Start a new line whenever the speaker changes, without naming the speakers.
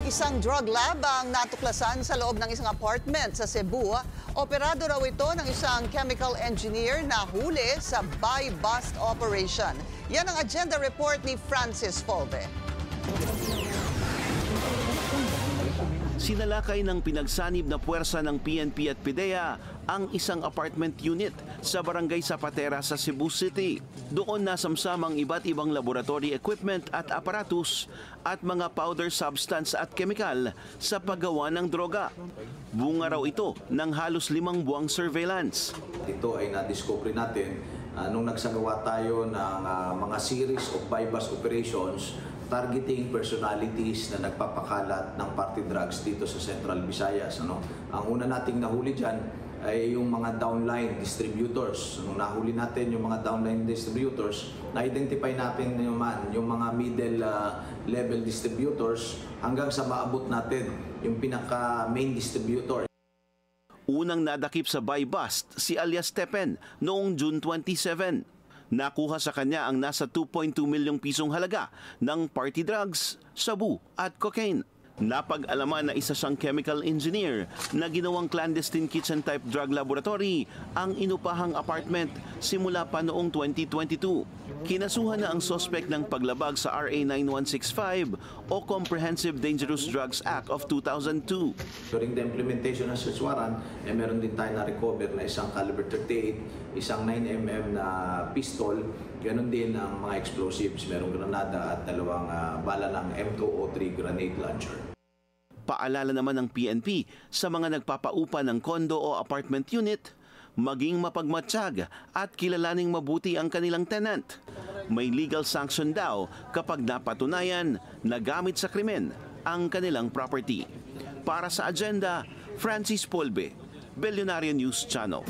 Isang drug lab ang natuklasan sa loob ng isang apartment sa Cebu. Operado raw ito ng isang chemical engineer na huli sa buy-bust operation. Yan ang agenda report ni Francis Folbe.
Sinalakay ng pinagsanib na puwersa ng PNP at PIDEA ang isang apartment unit sa Barangay Zapatera sa Cebu City. Doon nasamsamang iba't ibang laboratory equipment at aparatus at mga powder substance at chemical sa paggawa ng droga. Bunga raw ito ng halos 5 buwang surveillance.
Ito ay na-discover natin nung nagsagawa tayo ng mga series of buy-bust operations targeting personalities na nagpapakalat ng party drugs dito sa Central Visayas. Ang una nating nahuli dyan ay yung mga downline distributors. Nung nahuli natin yung mga downline distributors, na-identify natin yung mga middle level distributors hanggang sa maabot natin yung pinaka-main distributor.
Unang nadakip sa buy-bust si alias Tepen noong June 27. Nakuha sa kanya ang nasa 2.2 milyong pisong halaga ng party drugs, sabu at cocaine. Napag-alaman na isa siyang chemical engineer na ginawang clandestine kitchen-type drug laboratory ang inupahang apartment simula pa noong 2022. Kinasuhan na ang suspect ng paglabag sa RA 9165 o Comprehensive Dangerous Drugs Act of 2002.
During the implementation ng search warrant, meron din tayo na-recover na isang caliber 38, isang 9mm na pistol, ganon din ang mga explosives, merong granada at 2 bala ng M203 grenade launcher.
Paalala naman ng PNP sa mga nagpapaupa ng kondo o apartment unit, maging mapagmatsyag at kilalaning mabuti ang kanilang tenant. May legal sanction daw kapag napatunayan na gamit sa krimen ang kanilang property. Para sa agenda, Francis Folbe, Billionaire News Channel.